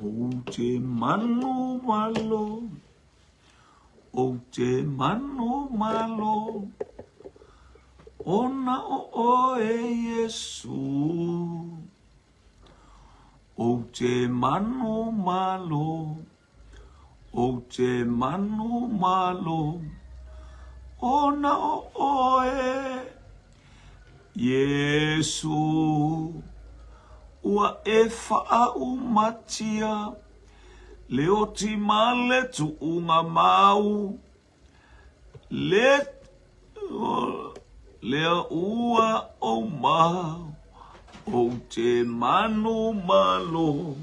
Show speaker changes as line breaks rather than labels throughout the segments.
O te manu malo, o te manu malo, ona o Yesu. O te manu malo, o te manu malo, ona o Yesu. Ua e faa umatia, leo ti male tu unga mau, leo ua o mau, o te manu malo,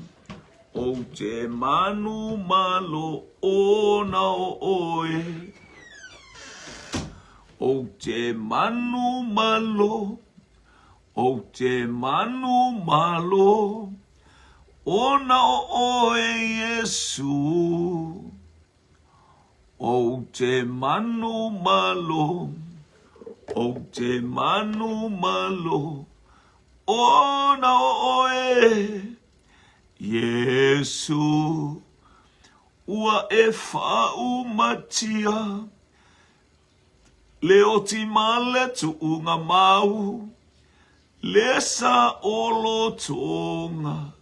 o te manu malo, ona o oe, o te manu malo, o te manu malo, ona o Yesu. O te manu malo, o te manu malo, ona o Yesu. Ua e whau matia, leo ti male tu unga mau, lesa olo tonga,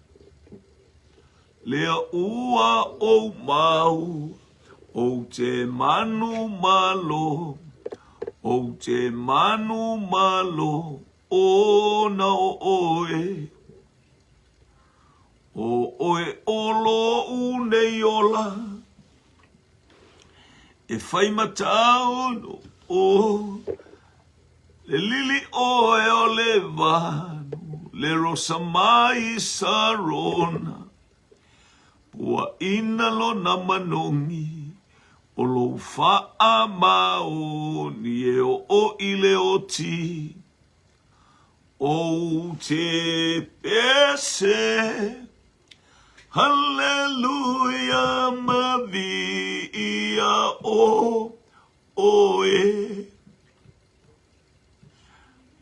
lea ua o mau, o te manu malo, o te manu malo, ona o oe. O oe olo une ola, e whai matau no o, le lili oe o le vanu, le rosa mai sarona, pua ina lo na manongi, o lo faa maoni e o ile o ti, o te pese, hallelujah mavia o oe.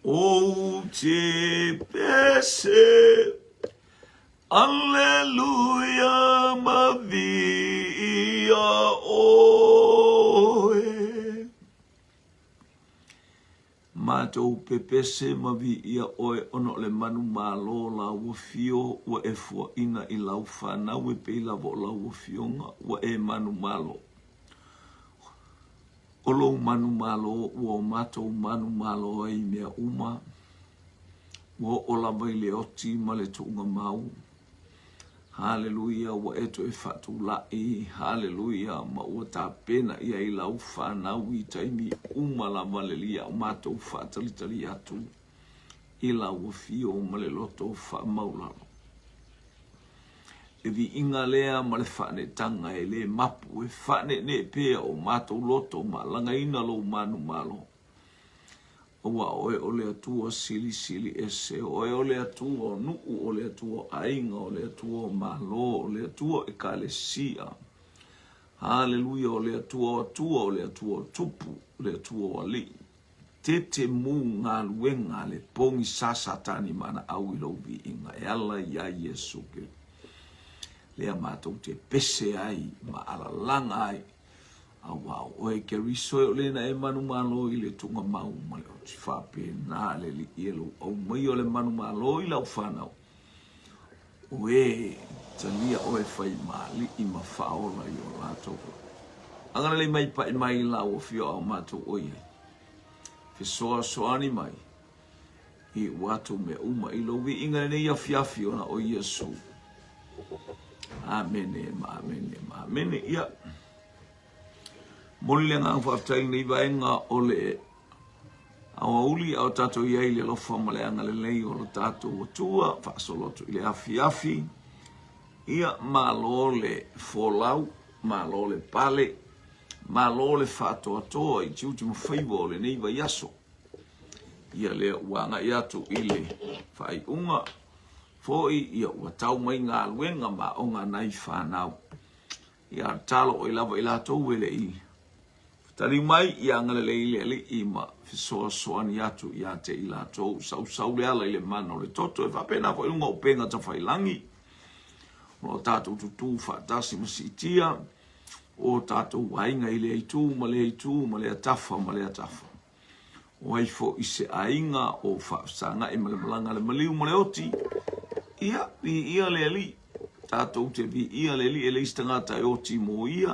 O te pese, alleluia mavia oe. Matou pepese mavia oe ono le manu malo la wafio wa e fua ina I lau whanau e peila vo la wafionga wa e manu malo. Olo manu malo, ua matou manu malo ai mea uma, ua ola mai le oti ma le tuunga mau. Hallelujah, ua eto e fatu lai, hallelujah, ma ua ta pena ia I lau whanau I taimi uma la malelia, o matou whatalitali atu, I lau wafio ma le loto wha maulalo. E vi inga lea ma le whane tanga e le mapu e whane ne pea o mātou loto ma langa ina lo manu malo. Owa oe ole atua sili sili ese, oe ole atua nuu, ole atua ainga, ole atua malo, ole atua e kalesia. Hallelujah, ole atua, ole atua tupu, ole atua wali. Tete mu ngā luenga le pongi sasatani mana au ilo vi inga, e ala ia Yesu ke. Lea mātou te pese ai, ma ala langa ai. Awau, oe ke risoe o lena e manu malo I le tunga mau, ma le o ti whape nā le li ielo, au mai o le manu malo I lau whanau. Oe, talia oe whai mali I ma whaola I o lātou. Angana le mai pa I mai lau o fio au mātou oe. Fesoa soani mai, I watu me uma I lovi inga ne ia fiafi ona o Yesu. Amene, amene, ia. Moli le ngā whaftai nei vaenga o le awa uli au tato iai le lofa ma le anga le lei o le tato o tua, whaasoloto I le afi. Ia malo le folau, malo le pale, malo le whatoa toa I tiuti mawhaiwa o le nei vai aso. Ia le uanga I atu I le whai unga. Foi ia ua tau mai ngā luenga ma o ngā nai whanau. Ia talo o I lava I lātou ele I. Tari mai I angale le I ma fisoa soani atu I ate I lātou. Sau le ala I le mana o le toto e whapena fo I unga o penga ta whailangi. o tātou tutu whaatasi masitia, o tātou wainga i le aitu, ma le atafa, ma le atafa. O aifo i se ainga o whaasanga e male malanga le maliu ma le oti, ia, ia le ali, tātou te vi ia le ali, e le istangata e oti mo ia,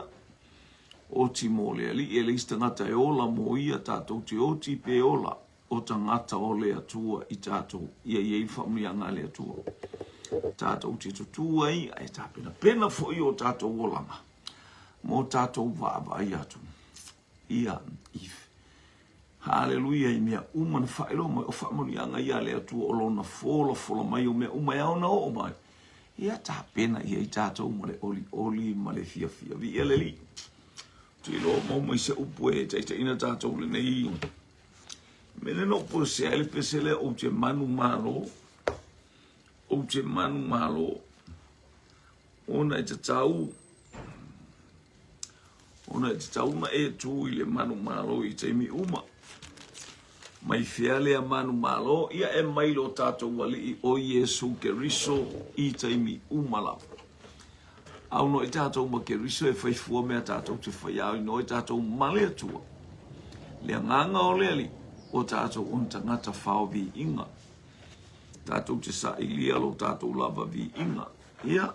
oti mo le ali, e le istangata e ola mo ia, tātou te oti pe ola, o tangata o le atua i tātou, ia iei whamunianga le atua. Tātou te tutua i, ai tā pena fo i o tātou olanga. Mo tātou vāva i atu. Ia, if. Hallelujah, i mea umana whaero mai o whamunianga ia le atua o lona fola mai o mea umai au na o mai. Ia tā pena ia i tātou ma le oli ma le fia. Vi ele li. Tui lo mau mai se upu e taita ina tātou le nei. Mene no po se ele pesele o te manu malo. O te manu malo. Ona e te tau. Ona e te tau ma e tu i le manu malo i te mi uma. Mai fiale a manu malo. Ia e mailo tātou wali i o Yesu Keriso i te mi umala. Au no i tātou ma Keriso e whaifua mea tātou te whaiau i no i tātou male atua. Lea nganga o lea li. O tātou on tangata whao vi inga. Tātou te sa ilia lo tātou lava vi inga. Ia.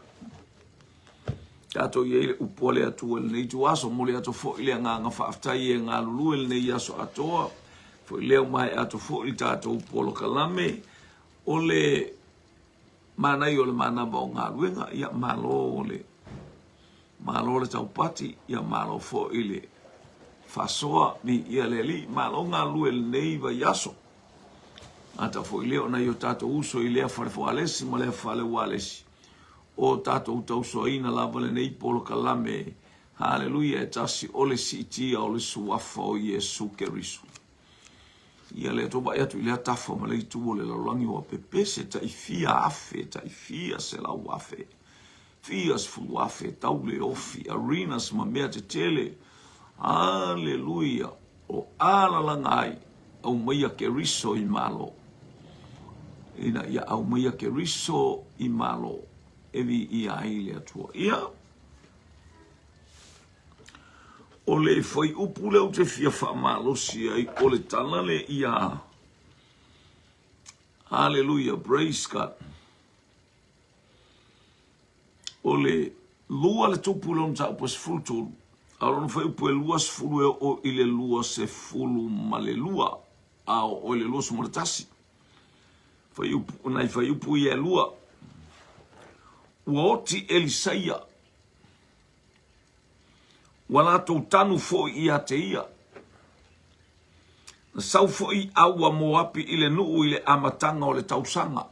Tātou iei le upole atua le nei tu aso mole ato fo ilia nganga whaaftai e ngā lulu le nei aso atoa. Fo ileo mai ato fo ili tātou polo kalame. O le manai o le manaba o ngā luenga. Ia malo o le. Malo le taupati. Ia malo fo ili. Fasoa mi ia le li, malonga lue le nei va yaso. Ata fo ileo na yo tato uso ilea fare fo alesi, ma lea fale walesi. O tato uta uso ina lava le nei polo kalame. Hallelujah, e tasi ole si itia ole suafa o Yesu Keriso. Ia le toba eatu ilea tafa ma le itu o le laulangi wa pepe se ta ifia afe, ta ifia se lau afe. Fias fulu afe, taule ofi, arenas ma mea te tele. Aleluia. O ala langai au maia Keriso i malo. Ina ia au maia Keriso i malo. Evi ia ile atua. Ia. O le foi upule o te fia wha malo si ai. O le talale ia. Aleluia. Praise God. O le lua le tupule on ta upes fultulu. Aron foi upu e luas fulu e o ile lua se fulu ma le lua. A o ile lua se moretasi. Foi upu i e lua. Ua oti Elisaia. Wala tau tanu fo i a te ia. Na sau fo i aua moapi ile nuu ile amatanga o le tausanga.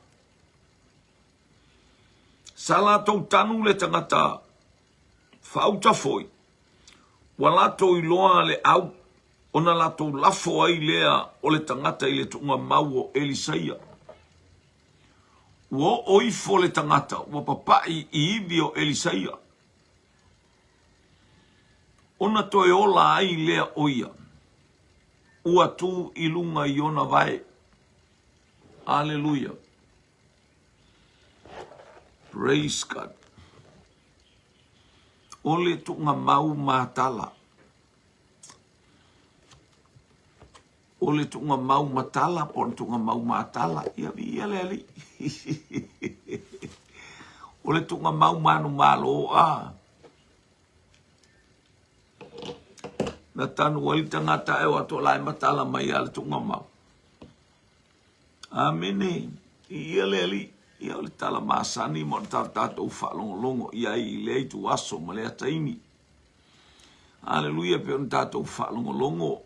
Sala tau tanu le tangata. Fauta foi. Walato i loa le au, ona lato lafo ai lea o le tangata i le tunga mau o Elisaia. Wo oifo le tangata, wa papai i ibi o Elisaia. Ona toe ola ai lea oia. Ua tu ilunga i ona vai. Hallelujah. Praise God. Ole tunga mau matala. Ole tunga mau matala, pon tunga mau matala. Ia vi ia leli. Ole tunga mau manu malo a. Na tanu wali tangata e wato lai matala mai ale tunga mau. Amene. Ia leli. Ia o le tala masani mo tātou whaalongolongo ia i le tu aso ma le ataimi. Aleluia pe on tātou whaalongolongo.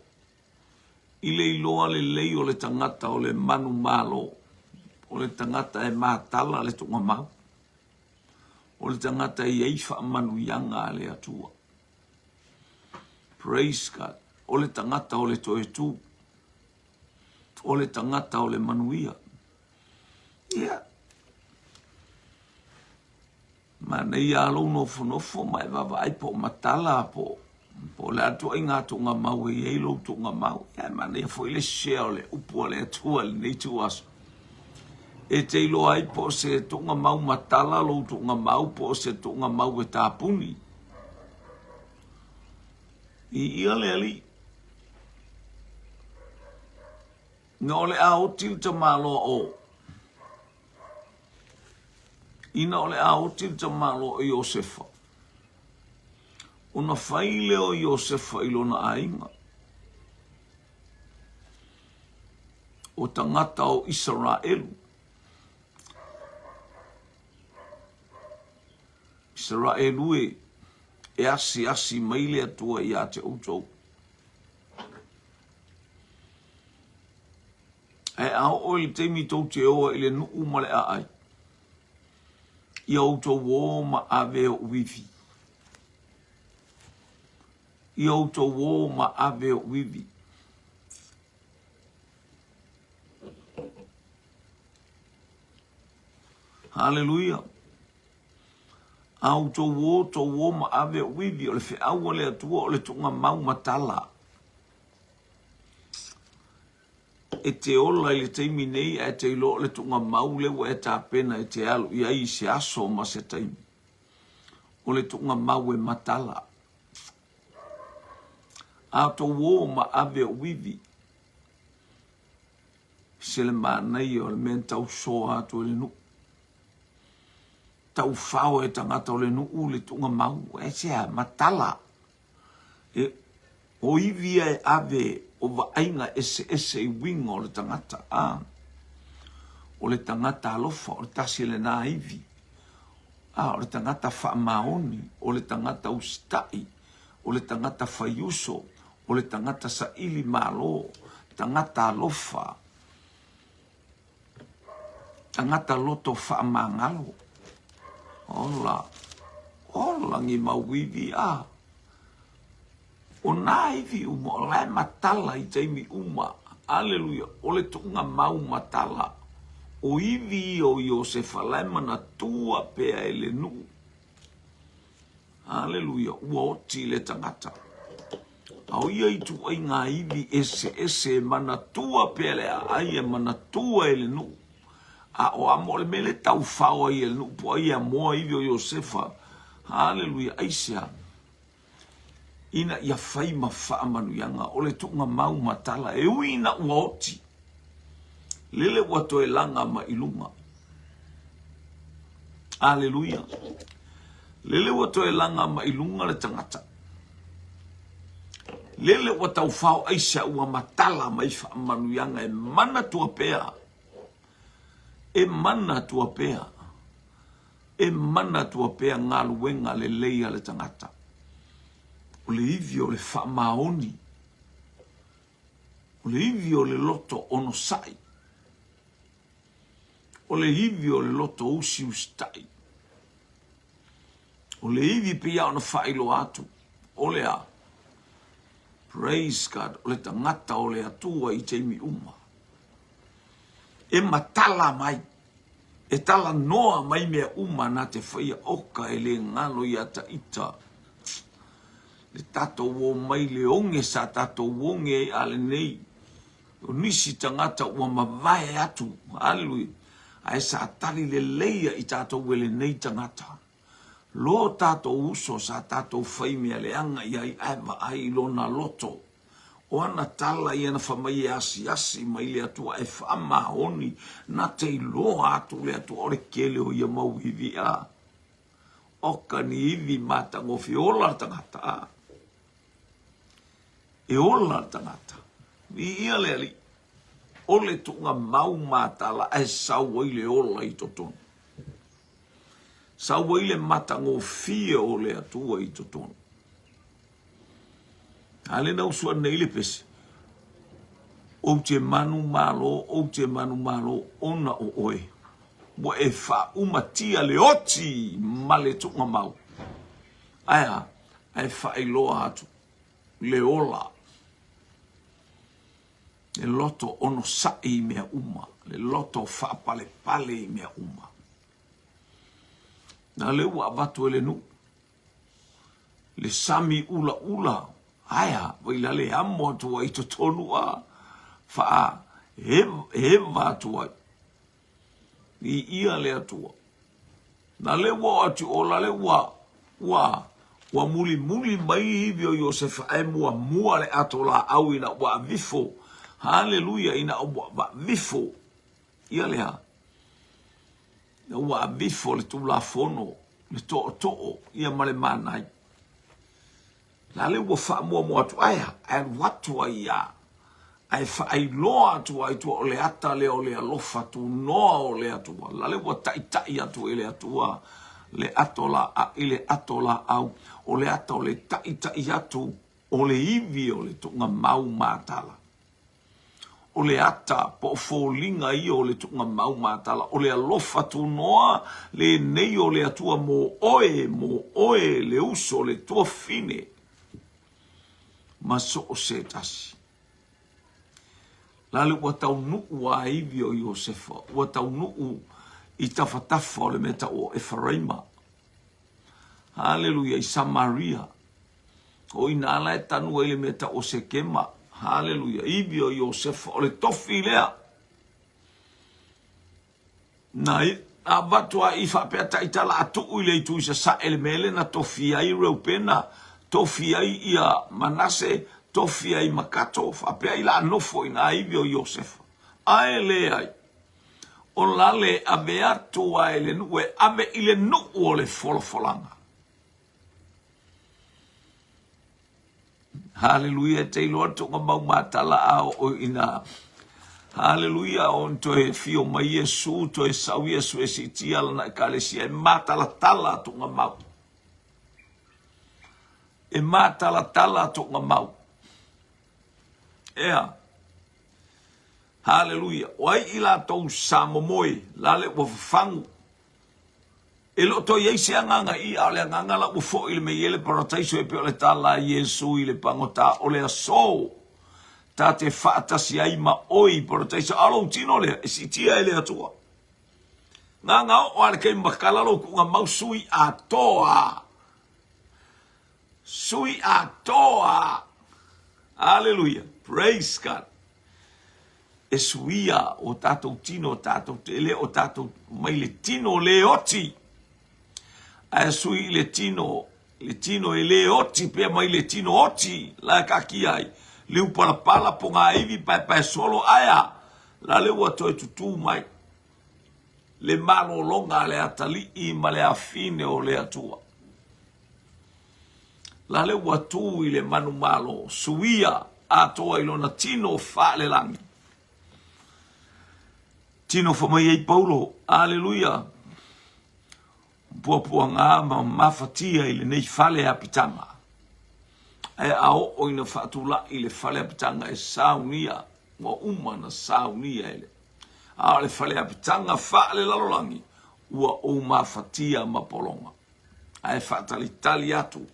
I le iloa le lei o le tangata o le manu malo. O le tangata e mātala le tunga mau. O le tangata i eifa manu yanga le atua. Praise God. O le tangata o le toe tu. O le tangata o le manuia. Ia. Ma nei alo nofo mai vavai po matala po le atua inga tunga mau e eilo tunga mau. Ia ma nei foi le share le upo le atua le nei tu aso. E te ilo ai po se tunga mau matala lo tunga mau po se tunga mau e tāpuni. I ia le ali. Nga ole a otil ta malo o. Ina ole a otil ta malo o Iosefa. Una faile o Iosefa ilona ainga. O tangata o Israelu. Israelu e asi maile atua i a te outou. E ao o ili teimi tau te oa ili nu umale a ai. I outou o ma ave o wivi. I outou o ma ave o wivi. Hallelujah. Au to wo ma ave wivi o le fe au le atua o le tunga mau matala. E te ola i le teimi nei e te ilo le tunga mau le wa e ta pena e te alu i ai se aso ma se taimi. O le tunga mau e matala. Au to wo ma ave wivi. Se le manai o le menta u soa atu le nu. Tau whao e tangata o le nuu le tunga mau, e sea matala. E o ivia e ave o vainga ese i winga o le tangata. O le tangata alofa, o le tasi le nā ivi. O le tangata whaamaoni, o le tangata ustai, o le tangata whaiuso, o le tangata sa ili malo, tangata alofa, tangata loto whaamangalo. Ola ngi mauivi a. O naivi uma, o lai matala i teimi uma. Aleluia. O le tunga mau matala. O ivi o Iosefa lai mana tua pea ele nu. Aleluia. Ua oti le tangata. Au ia i tu ai ngā ivi ese mana tua pea le a ai e mana tua ele nu. O amo le mele tau whao i el nupo ai a moa iwi o Iosefa. Hallelujah, aisea. Ina ia whaima whaamanu yanga o le tunga mau matala. E uina ua oti. Lele wato e langa ma ilunga. Hallelujah. Lele wato e langa ma ilunga le tangata. Lele watau whao aisea ua matala mai whaamanu yanga e mana tua pea. E mana tua pea. E mana tua pea ngā luenga le leia le tangata. O le ivi o le whaamaoni. O le ivi o le loto ono sai. O le ivi o le loto usi ustai. O le ivi pia ona whailo atu. O le a. Praise God. O le tangata o le atua i teimi uma. E matala mai, e tala noa mai mea uma na te whaia oka e le ngalo i ata ita. Le tato wo mai le onge sa tato wonge e ale nei. O nisi tangata ua mawai atu, alui, a e sa atari le leia i tato wele nei tangata. Lo tato uso sa tato whai mea le anga i ai eva ai lona loto. O ana tala i ana whamai asi mai le atua e whamahoni na te iloa atu le atua ore kele o ia mau hivi a. Oka ni hivi mata ngofi ola tangata a. E ola tangata. I ia le ali. Ole tunga mau matala e sawa ile ola i totonu. Sawa ile mata ngofi o le atua i totonu. Ale na usua neile pese. O te manu malo, ona o oe. Wa e wha umatia le oti male tunga mau. Aia, e wha e loa atu. Le ola. Le loto ono sai mea uma. Le loto wha pale mea uma. Na le ua avatu ele nu. Le sami ula. Aia, waila le amo atua i tonu a wha e wātua. I ia le atua. Na le wa atu o la le wa muli mai hivi o Yosefa e mua le atola au ina wa vifo. Haleluya ina wa vifo. Ia le ha. Na wa vifo le tula fono. Le to'o ia male manai. La le wa fa mua atu aya. And watu a ia. Ai loa atu ai tu o le ata le o le alofa tu noa o le atua. La le wa tai atu e le atua. Le atola a ile atola au o le ata o le tai atu o le ivi o le tunga mau matala. O le ata po folinga i o le tunga mau matala. O le alofa tu noa le nei o le atua mo oe le uso le tua fine. Maso o se tasi. Lale ua tau nuu a ivi o Yosefa. Ua tau nuu I tafatafa o le meta o Efraima. Haleluya, I Samaria. O ina ala e tanu e le meta o Sekema. Haleluya, ibi o Yosefa o le tofi lea. Na a batua I whapea taitala atu uile I tuisa sa ele mele na tofi ai reupena. Tofi ai ia Manase, tofi ai Makato. Whapea ila anofo ina ibi o Yosefa. Ae le ai. O lale a me atu a ele nue, a me ile nuu o le folofolanga. Haleluya, te ilo atu nga mau matala a o ina. Haleluya, on to e fio ma Yesu, to e sau Yesu e si tiala na kalesia, e matala tala atu nga mau. E matala tala atu nga mau. Ea. Haleluya. Wai ila tau sa momoe. Lale wa fangu. E lo to yei se anganga I ale anganga la ufo ile me yele parataiso e pe ole tala Yesu ile pangota ole aso. Ta te fata si ai ma oi parataiso alo tino le si tia ele atua. Nganga o ale ke makalalo ku nga mau sui atoa. Sui atoa. Haleluya. Praise God. E suia o tātou tino, o tātou tele, o tātou mai le tino le oti. A sui le tino e le oti, pia mai le tino oti, la kaki ai. Le upalapala po ngā iwi pai solo aya, la le ua toi tutu mai. Le malo longa le atali I ma le afine o le atua. La le ua tu I le manu malo, suia a toa ilona tino fa le langi. Tino whamai ei Paulo, aleluia. Pua ngā mafatia I le nei fale apitanga. E ao o ina whaatula I le fale apitanga e saunia, wa umana saunia ele. A le fale apitanga whaale lalolangi, ua o mafatia mapolonga. A e whaatalitali atu,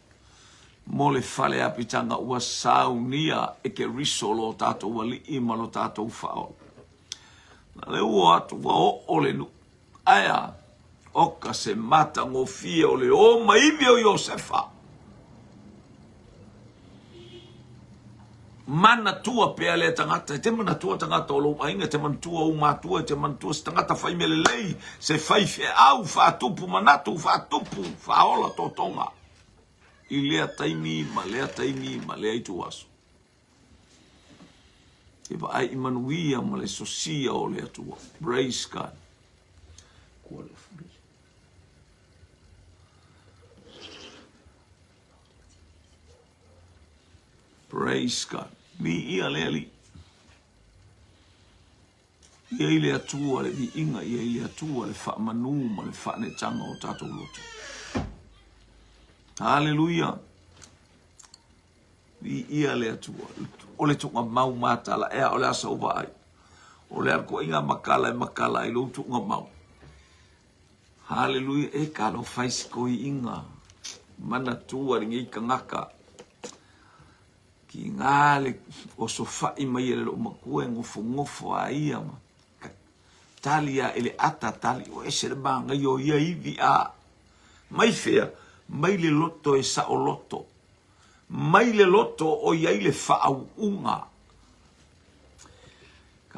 mo le fale apitanga ua saunia e ke risolo tātou wali imalo tātou whaolo. Na le ua atu wa o le nu. Aya, oka se mata ngofia o le o maivi o Yosefa. Mana tua pea le tangata, te mana tua tangata o lo ainga, te mana tua o matua, te mana tua se tangata fai me le lei, se fai fe au, fa tupu manatu, fa tupu, fa ola totonga. I lea taimi, ma lea itu aso. E va ai Immanuia ma le sosia o le atua. Praise God. Praise God. Mi ia le ali. Ia I le atua le vi inga, ia I le atua le wha manu ma le wha ne tanga o tātou loto. Hallelujah. Vi ia le atua. O le tunga mau matala ea o le asa o vai. O le arko inga makala I lo tunga mau. Hallelujah. E kano faisi koi inga. Mana tua ringa I kangaka. Ki ngale o sofai mai ele lo makue ngofo a ia ma. Talia ele ata tali o ese le banga yo ia ivi a. Mai fea, mai le loto e sa o loto. Mai le loto o iai le whaau unga.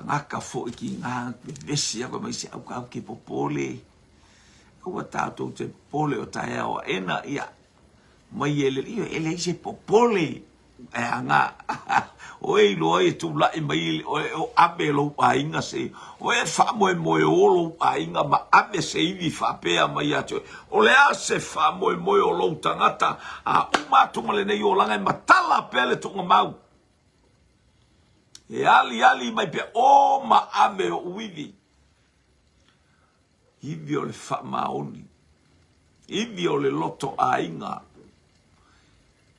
ngaka fo iki ngā vesi ako mai se au kau ke popole. Ua tātou te pole o tae o ena ia. Mai ele se popole. E anga. O e loa e tu lai mai o abe lo ainga se. O e wha moe o lo ainga ma abe se iwi wha pea mai ato. O lea se wha moe o lo tangata. A umatunga le nei o langa e matala pele tunga mau. E ali mai pe o ma abe o uivi. Ivi o le wha maoni. Ivi o le loto ainga.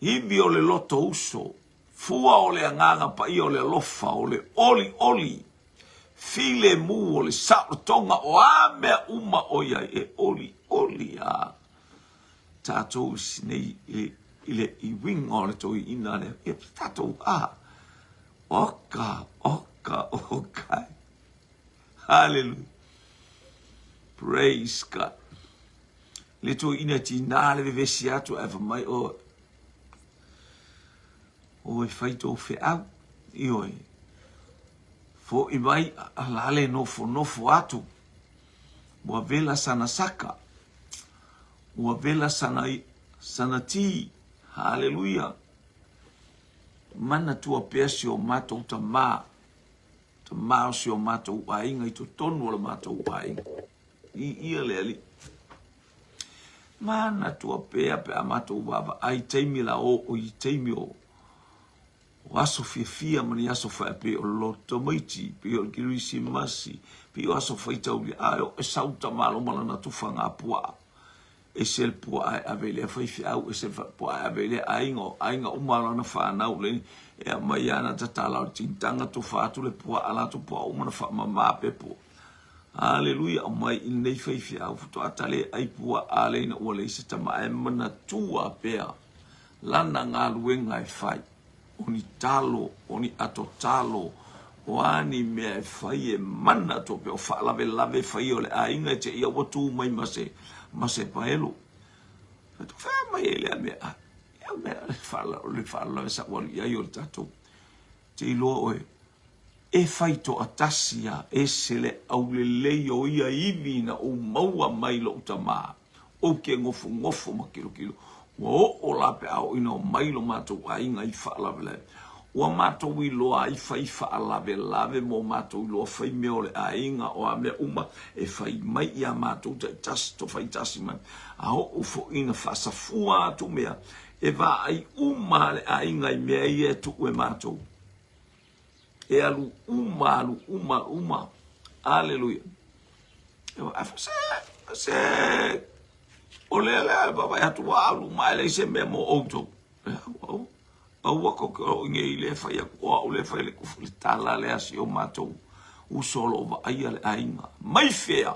Ivi o le loto uso. Fua o le anganga pa i o le lofa o le oli. File mu o le sautonga o amea uma o ia e oli a. Tātou sinei ile i winga o le toi ina le. E tātou a. Oka. Hallelujah. Praise God. Le toi ina tina le vevesi atu eva mai o e whaito whi au, i oi. Fo i mai alale nofo atu. Ua vela sana saka. Ua vela sana ti. Hallelujah. Mana tua pea si o matou ta maa. Ta maa si o matou ainga i to tonu o le matou ainga. Ia le ali. Mana tua pea pe a matou baba. Ai teimi la o i teimi o. O aso fia mani aso fai pe o loto maiti, pe o kirisi masi, pe o aso fai tauli ayo, e sauta malo malana tufanga pua. E sel pua a vele fai fiau, e sel pua a vele ainga umalana whanau le, e a maiana tatala o tintanga tu fatu le pua ala tu pua umana wha mama pe pua. Hallelujah, o mai in nei fai fiau, futo atale ai pua aleina ua leisa tama e mana tua pea, lana ngā luenga e fai. Oni talo, oni ato talo, o ani mea e whai e mana to pe o whaalave lave whai o le a inga e te ia watu mai mase paelo. Fato whaa mai e lea mea, ia mea le whaalave sa wali ai o le tatou. Te iloa oe, e whai to atasia e sele au le lei o ia iwi na o maua mai lo utamaa, o ke ngofo ma kilo. O lape au ina o mailo mātou a inga i whaalawele. Ua mātou i loa i whai whaalawele mo mātou i loa whai meo le a inga o a mea uma e whai mai i a mātou te tasi to whai tasi man. A ho ufo ina whasafua atu mea e wā ai uma le a inga i mea i e tu e mātou. E alu uma. Aleluia. E wa a se o le baba ya tu alu mai le se me mo auto au wako ko nge le fa ya ko le fa le ku tala le asi o mato u solo va ai le ainga mai fea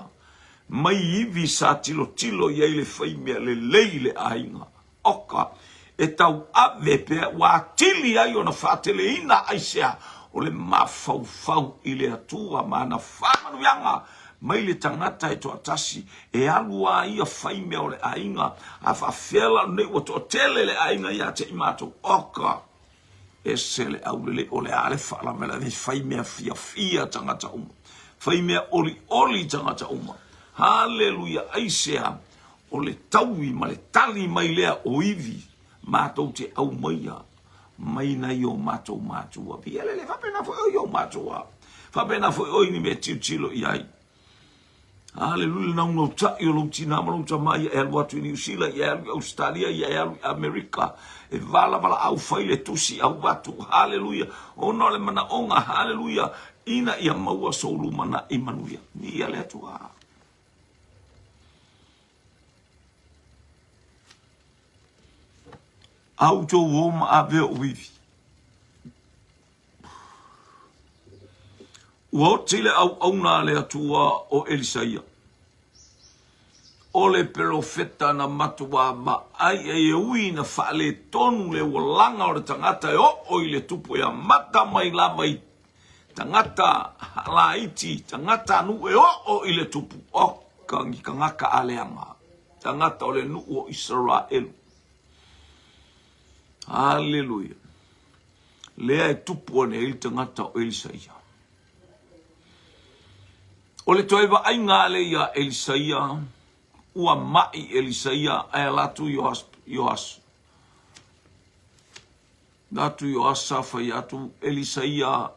mai vi sa tilo ye le fa me le leile ainga oka e tau ave pe wa tili ai ona fatele ina aisia o le mafau ile atua mana famanu yanga mai le tangata e to atasi e alua ia fai mea o le ainga a whawhela nei o to tele le ainga ia te imato oka e sele au le o le ale whala mela le fai mea fia tangata uma fai mea oli tangata uma hallelujah aisea o le taui ma le tali mai lea o iwi mātou te au maia mai na i o mātou pia le whapena fo o mātua whapena fo o ini me tilo i ai. Hallelujah, na uno ta yo lo tina ma lo tama ya el watu New Zealand ya Australia ya America e vala au faile tusi au watu hallelujah ono le mana onga hallelujah ina ia maua solu mana Emmanuel ni ya le tua au to woma ave wifi o tile au na le atua o Elisaia. O le profeta na matua ma ai e ui na whaale tonu le walanga o le tangata e o i le tupu e a mata mai lava i tangata la iti, tangata nu e o i le tupu o kangi kangaka aleanga. Tangata o le nu o Israelu. Hallelujah. Lea e tupu o ne il tangata o Elisaia. le toi va ai ngā le ia Elisaia, ua mai Elisaia, ai latu Yoas. Latu Yoas safa i atu Elisaia,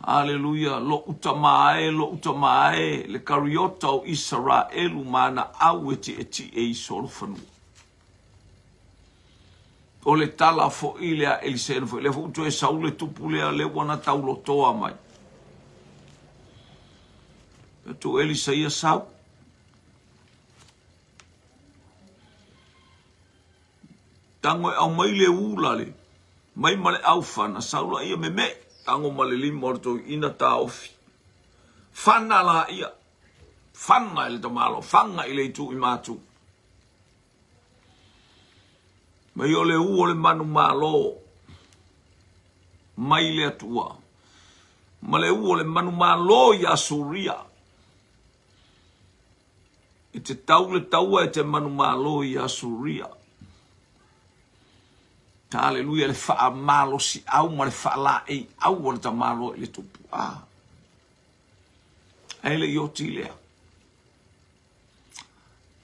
Haleluia, lo utamae, le kariota o Israelu mana au eti e sorofanu. O le tala fo ilea Elisea fo le fo uto e saule tupu lea le wana taulo toa mai. Tu Elisea sau. Tango e au mai le ula le, mai male au fana, saula ia me. Tango male lima orto ina ta ofi. Fana la ia. Fana ele tamalo. Fanga ele tu imatu. Mai ole u ole manu malo. Mai le atua. Male u ole manu malo ya suria. E te tau le taua e te manu malo ya suria. Haleluia, le faa malo si au ma le faa la e au o le ta malo le tupu. Ele i o tilea.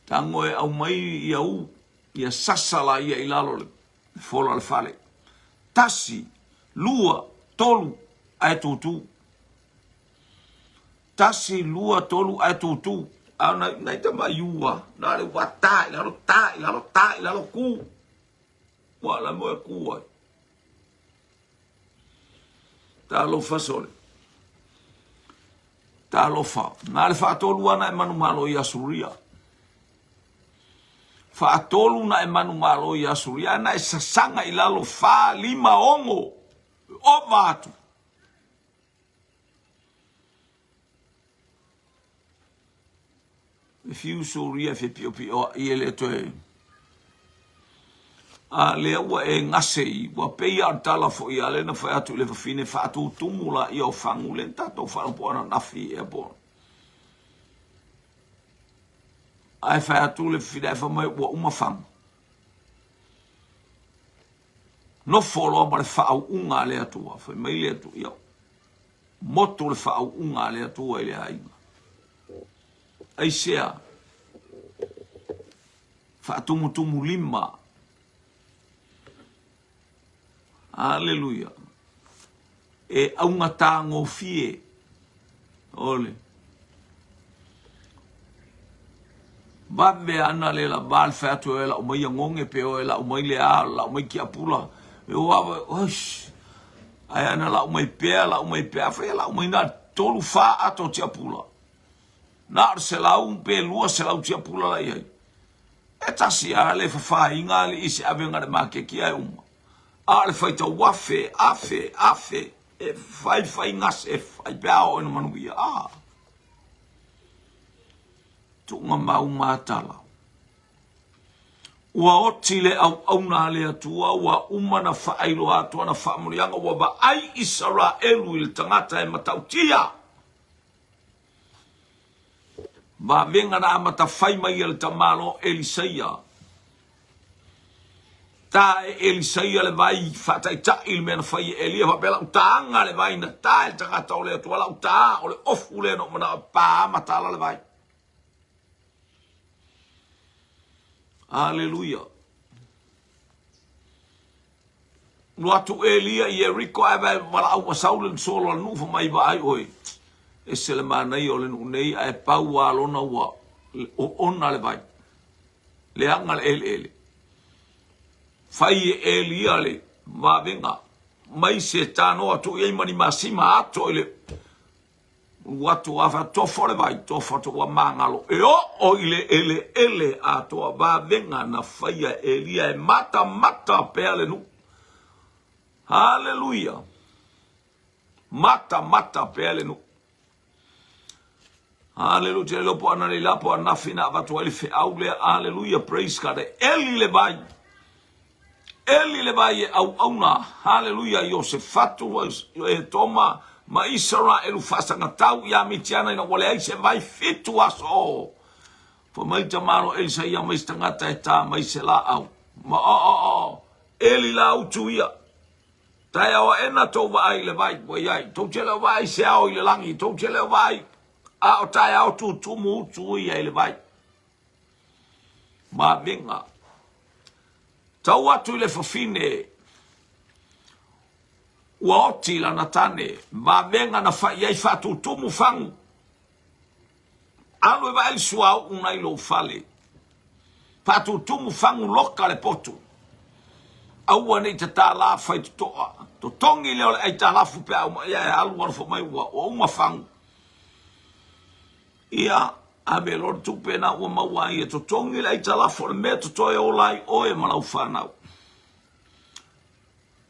Tango e au mai i au, ia sasala ia i lalo le fola le fale. Tasi, lua, tolu, ai tutu. Tasi, lua, tolu, ai tutu. Au nai te mai ua, na le watai, lalo ku. Wala mo e kuai. Ta lo fa sole. Ta lo fa. Na le fa tolu ana e manu malo i asuria. Fa tolu na e manu malo i asuria na e sasanga i lalo fa lima ongo. O vatu. E fiu suria fe pio i ele toe. Le ua e ngase i, ua pei artala fo i ale na fai atu le fafine fa atu tumula i au fangu le tato whanau ana nafi e bon. Ai fai atu le fafine e fa mai ua umawhangu. No folo ma le whaau unga le atua, fai mai le atu iau. Moto le whaau unga le atua i le hainga. Ai sea, fa tumu lima. Haleluia. E aunga tango fie. Ole. Babe ana le la bal fatu e la umai ngonge pe o la umai le a la umai ki apula. E wa osh. Ai ana la umai pe fa la umai na tolu fa ato ti apula. Na se la un pe lua se la ti apula la ia. E tasi ale fa inga le isi avenga de make ki ai uma. Ale fai ta wafe, afe, e fai ngas, e fai beao ina manuia. Tunga mau mātala. Ua otile au na le atua, ua umana whaeilo atua na whaamurianga, ua ba ai Israelu il tangata e matautia. Ba venga na amata whai mai el tamalo Elisaia. Ta Elisaia le vai fatai ta il men fai Elia va bela utanga le vai na ta il tangata o le atua la uta o le ofu le no mana pa matala le vai. Aleluia. Luatu Elia i Eriko ave wala au saule solo al nufa mai vai oi. E se le manai o le nunei a e pau alona ua o ona le vai. Le anga le ele. Fai Elia le va venga. Mai se tano atu i mani masima ato ele. Watu afa tofo le vai, tofo to wa mangalo. E o ile ele ato va venga na fai Elia e mata pele nu. Hallelujah. Mata pele nu. Hallelujah. Lopo anale lapo anafina vatu alife aule. Hallelujah. Praise God. Eli le vai au na. Hallelujah. Yosefatu e toma ma Israel fasa ngatau ya mitiana ina wale ai se vai fitu aso. Fo mai tamaro Elisa ya mai stangata eta mai se la au. Ma Eli la utuia. Tai awa ena to vai le vai boiai. To chela vai se au ile langi. To chela vai. A o tai au tu mu tu ia ele vai. Ma venga. Tau atu le fafine. Ua oti la natane. Ma venga na fa iai fatu tumu fangu. Alu e vai el suau unai lo fale. Fatu tumu fangu loka le potu. Aua nei te tā la fai te toa. To tongi leo le ai tā lafu pe au ia alu warfo mai ua o uma fangu. Ia a me lor tupe na ua maua ia to tongi le ai tā lafu le mea to toe o lai oe malau whanau.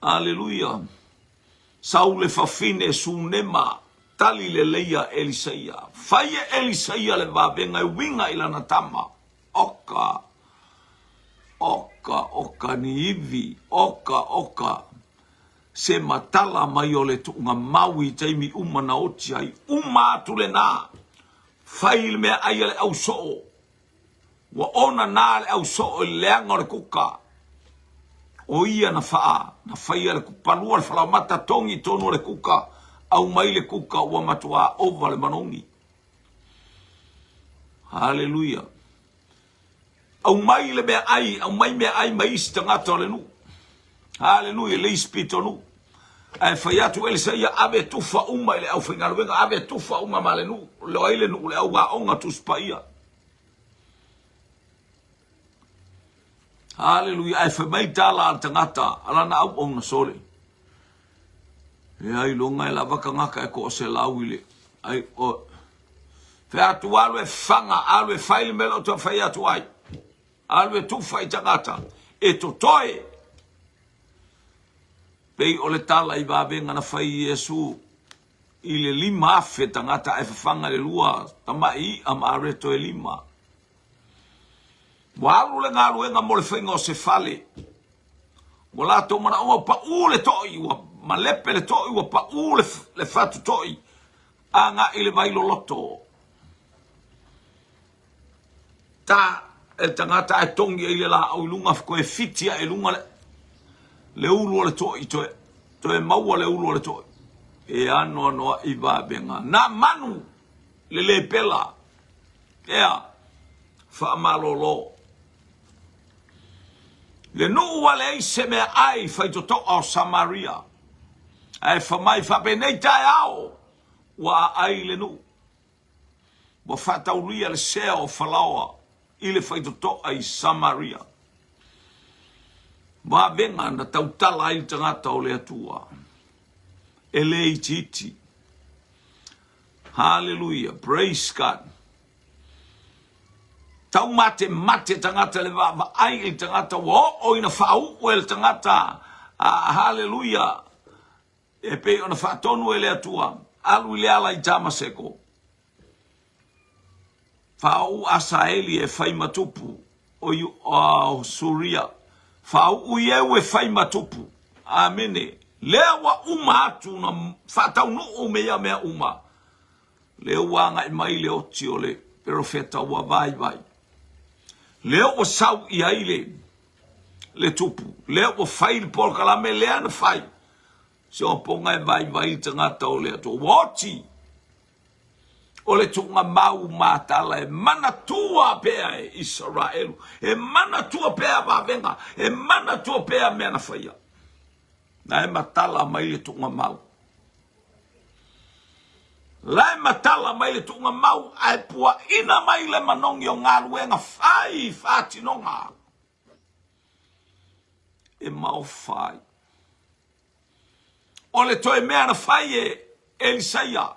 Aleluia. Sau le fafine su nema tali le leia Elisaia. Faia Elisaia le vabenga e winga ilana tama. Oka ni ivi. Oka. Se matala mai o le tunga maui taimi uma na oti ai. Uma atu le nā. Fai le mea aia le au soo. Wa ona nā le au soo le leanga le kuka. O ia na faa. Na fai le kupalua le falamata tongi tonu le kuka. Au mai le kuka ua matua ova le manongi. Hallelujah. Au mai le mea ai. Au mai mea ai mai isi tangata le nu. Hallelujah. Le ispito nu. Ai fai atu Elisaia ave tufa uma ile au whingaruenga ave tufa uma ma le nu. Leo aile nu le au ga onga tuspaia. Hallelujah. Ai fai mai tala al tangata. Alana au onga sole. E ai longa e la waka ngaka e ko se lau ile. Ai o. Fai atu alu e fanga. Alu e fai melo to fai atu ai. Alu e tufa i tangata. E to toe. Pei o le tala i wawenga na fai Yesu. I le lima afe tangata e fafanga le lua. Tamai am areto e lima. Walu le ngaru enga mo le whainga o se fale. Mo la to mana o pa u le toi. Ma lepe le toi wa pa u le fatu toi. Anga i le vailo loto. Ta e tangata e tongi i le la au lunga ko e fitia e lunga le ulu le toi toe maua le ulu le toi. E ano noa i wabenga. Na manu le pela. Ea. Fa malolo. Le nuu wale ei se mea ai fai to o Samaria. Ai fa mai fa benei tai ao. Wa ai le nuu. Wa fa tauria le sea o falawa. Ile fai to ai Samaria. Wa venga na tautala ai tangata o le atua. Ele ititi. Hallelujah. Praise God. Tau mate tangata le va ai tangata o ina fau o el tangata. Hallelujah. E pe ona fa tonu ele atua. Alu ile ala i tama seko. Fau asaeli e fai matupu. O Suria. Fau uyewe fai matupu. Amene. Lewa uma atu na fatau no o mea uma. Lewa nga mai leo tiole. Profeta wa vai. Leo o sau i aile. Le tupu. Leo o fai por kalame lea na fai. Se o ponga e vai tangata o lea to. Woti. O le tunga mau matala e mana tua pea e Israelu. E mana tua pea wavenga. E mana tua pea mea na faia. Na e matala mai le tunga mau. La e matala mai le tunga mau. Ai pua ina mai le manongi o ngā ruenga fai fati no ngā. E mau fai. O le toe mea na fai e Elisaia.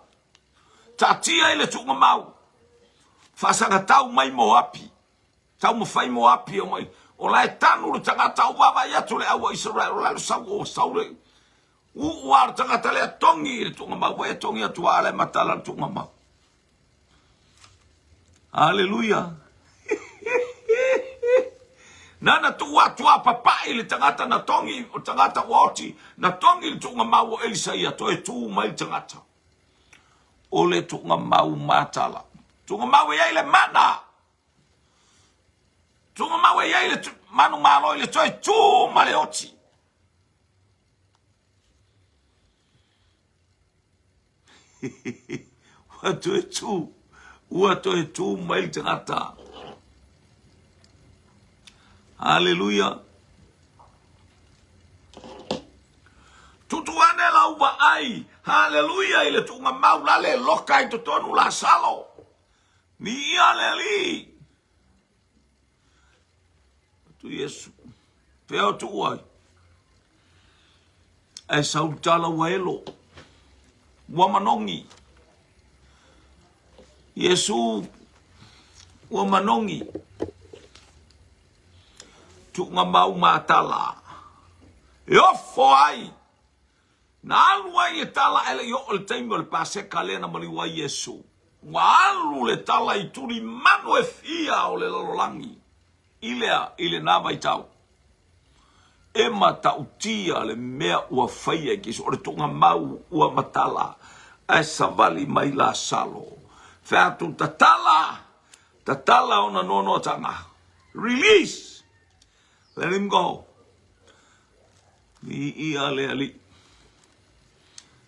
Tatia ele tunga mau. Fasanga tau mai mo api. Tau mo fai mo api o mai. O lai tanu le tangata o wawa yatu le awa Israel. O lai lo sau le. Ua le tangata le atongi le tunga mau. E tongi atu ale matala le tunga mau. Hallelujah. Nana tua papai le tangata na tongi. O tangata woti. Na tongi le tunga mau o Elisaia. To e tu mai tangata. O le tunga mau matala. Tunga mau e le mana. Tunga mau e le manu malo le toi tu male oti. Watu e tu. ua toe tu mai tangata. Haleluia. Tutuane la uba ai. Haleluia. Ile tunga maulale loka i totonu la salo. Ni ia leli. Tu Yesu. Peo tu uai. Ai sautala waelo. Wamanongi. Yesu wamanongi. Tunga mau matala. Yofo ai. Na alua i tala ele yo o taimo le pase kalena maliwa Yesu. Wa alu le tala i turi manu e fia o le lololangi. Ile nava i tau. E mata utia le mea ua faia ki so le tunga mau ua matala. E savali mai la salo. Featu tatala ona nono tanga. Release. Let him go. Ni ia le ali.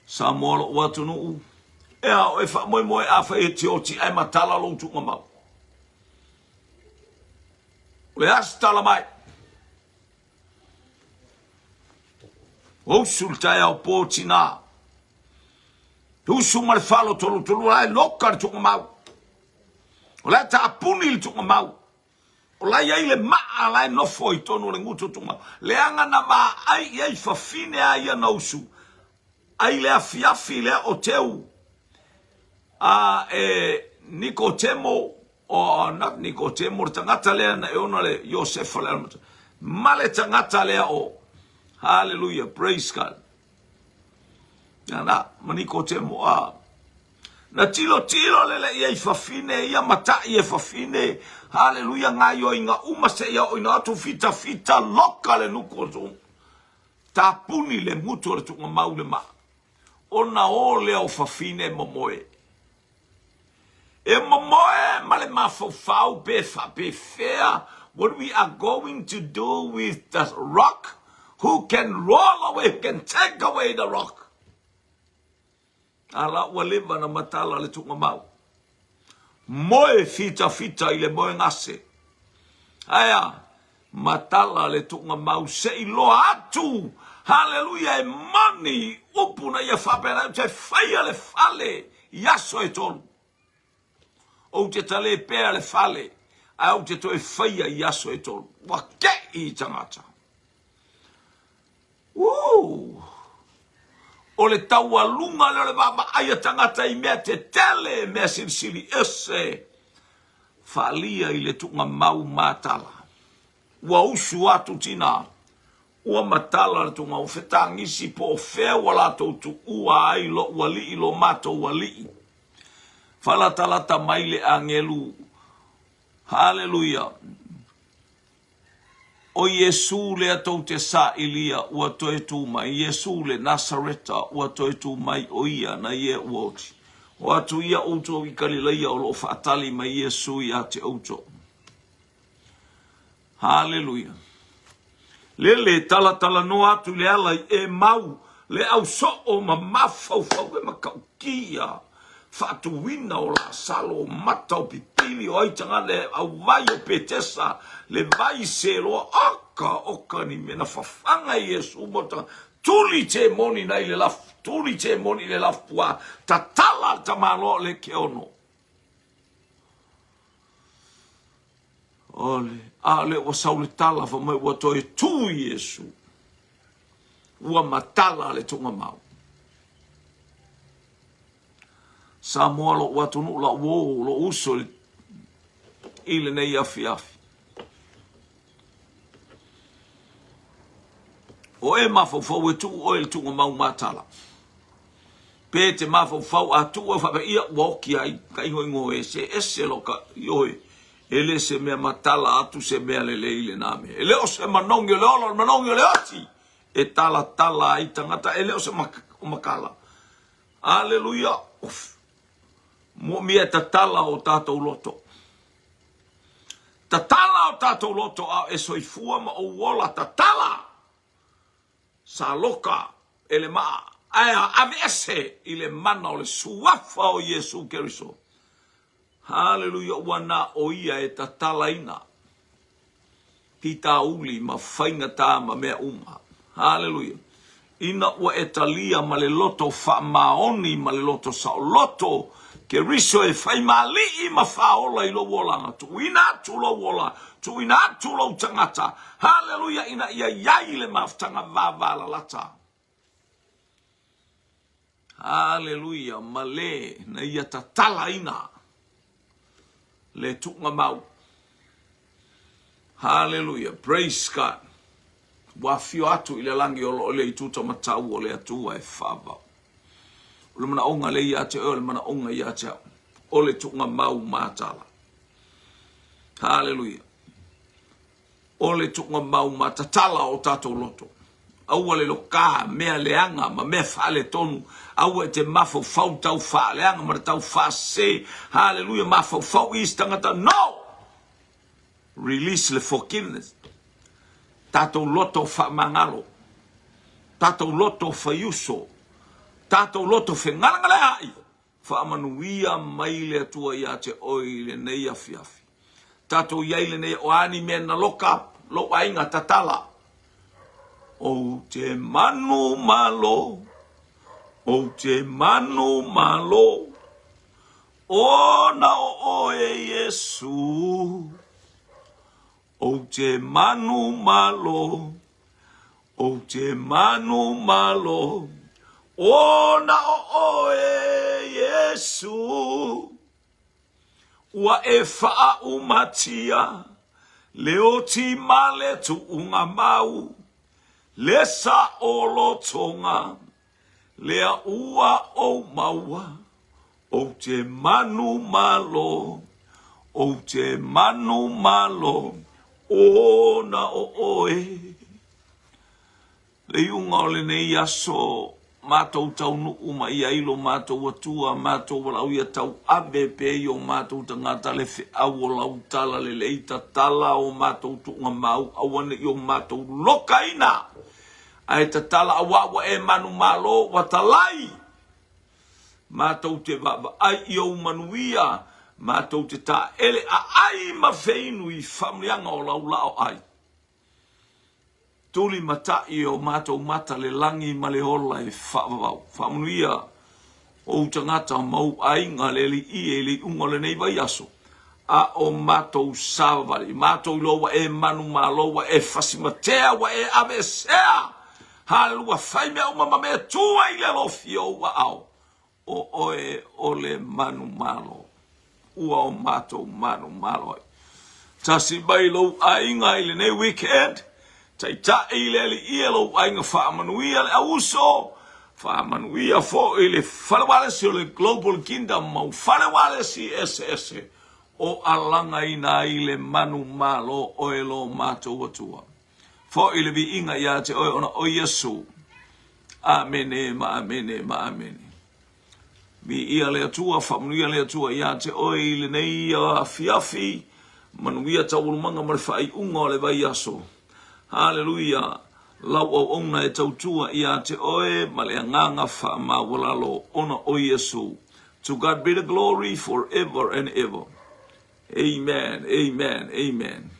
Samolo watu nuu. Ea o e wha moe awha e te oti ai matala lo tunga mau. Le astala mai. O sultai au pōti nā. Tu sumar falo tolu lai loka tunga mau. O lai ta apuni li tunga mau. O lai ai le maa lai nofo i tonu le ngutu tunga mau. Le anga na maa ai ai fafine ai ana usu. Ai le afiafi le o teu. Nicotemo o not Nicotemo tangata le na eona le Joseph le male tangata le o. Hallelujah, praise God. Na Nicotemo na tilo le ia fafine ia mata ia fafine. Hallelujah, ngayo inga umase ia o ina tu fita loka le nukozo. Tapuni le mutu le tunga mau le ma. Ona o leo fafine momoe. E momoe male mafofau be fair. What we are going to do with the rock? Who can roll away, who can take away the rock? Ala waliva na matala le tunga mau. Moe fita ile moe ngase. Aya, matala le tunga mau se ilo atu. Hallelujah, e mani upuna ia whapena, te whaia le fale, yaso e tolu. O te tale pēr le fale, au te toe whaia yaso e tolu. Wake i tangata. O le taua lunga le wama aia tangata i mea te tele, mea sirisiri ese. Whalia i le tunga mau matala. Wa usu atu tina. Ua matala tunga o whetangisi po whea wala tautu ua ai lo wali i lo mato wali. Whalatalata maile angelu. Hallelujah. O Yesu le atau te sa ilia ua toe tu mai. Yesu le Nasareta ua toe tu mai o ia na ia uoti. O atu ia outo i Galileia o lo whaatali mai Yesu i a te outo. Hallelujah. Le tala no atu le ala e mau le au so o ma mafau fau e makaukia fatu wina o la salo mata o pipili o aitanga le au vai o petesa le vai se lo oka ni mena fafanga Yesu mota tuli te moni na ile laf tuli te moni le laf pua tatala tamalo le keono ole ale o saule tala fa mai o toi tu Yesu ua matala le tunga mau sa moalo ua tunu la wo lo uso ile nei afi o e mafofau e tu o il tunga mau matala pe te mafofau a tu o fa ia woki ai kai hoingo ese loka yoe ele se me matala atu se me le leile name ele o se manongi le olo manongi le ati e tala ai tangata ele o se makala aleluia mo mia tatala o tatou loto a e soifua ma o wola tatala sa loka ele ma aya avese ile mana o le suafa o Yesu Keriso Haleluia, wana o ia e ta talaina. Ti tauli ma whainga tā ma mea uma. Haleluia. Ina ua e talia ma le loto wha maoni ma le loto sao loto. Ke riso e whai mali I ma whaola I lo wolanga. Tu ina atu lo wola. Tu ina atu lo tangata. Haleluia, ina ia iai le maftanga vavala lata. Haleluia, ma le na ia ta talaina. Le tunga mau. Hallelujah. Praise God. Wa fio atu I le langi o le I tuta matau o le atua e whava. O le mana onga le ia te o le mana onga ia te au. O le tunga mau mātala. Hallelujah. O le tunga mau mātatala o tātou loto. Aua le loka mea leanga ma mea whaale tonu. Aua te mafau fau tau wha leanga ma tau wha se. Hallelujah. Mafau fau is tangata. No! Release le forgiveness. Tātou loto wha mangalo. Tātou loto wha yuso. Tātou loto wha ngarangale ai. Wha amanuia mai le atua ia te oi le nei afiafi. Tātou iai le nei o ani mea na loka. Lo ainga tatala. O te manu malo. O te manu malo. O na o e Yesu. O te manu malo, o te manu malo, o na o e Yesu. Ua e wha umatia, leo ti male tu unga mau, le sa o lo tonga, lea ua o maua, o te manu malo, o te manu malo. O na o oe. Le iunga o le nei aso mātou tau nuu ma ia ilo mātou atua, mātou walau ia tau abe pe o mātou tangata le fe au o lau tala le leita tala o mātou tunga mau awane i o mātou lokaina. Ai ta tala awawa e manu malo watalai. Mātou te vava ai i o manuia. Mātou te tā ele a ai ma whainu I whamlianga o lau lao ai. Tuli matai o mātou mata le langi ma le ola e whaavavau. Whamunuia o tangata mau ainga le li I e li unga le nei vai aso. A o mātou sāwari. Mātou loa e manu mā loa e whasimatea wa e ave sea. Hallelujah. Whaimea o mama mea tua I le lofio wa au. O oe o le manu mā loa. Ua o mātou manu maloi. Tasi bai lau ainga I le nei weekend. Tai ta I le li ia lau ainga whaamanuia le auso. Whaamanuia fo I le whalewalesi o le Global Kingdom mau whalewalesi ese. O alanga ina I le manu malo o e lo mātou atua. Fo I le vi inga ia te oi ona o Yesu. Amene ma amene ma amene. Mi ia le atua, whamunuia le atua ia te oi le nei fiafi, manuia tau urumanga ma le whai unga o le vai aso. Hallelujah. Lau au ona e tautua ia te oe, ma le anganga wha mawalalo ona o Yesu. To God be the glory forever and ever. Amen, amen, amen.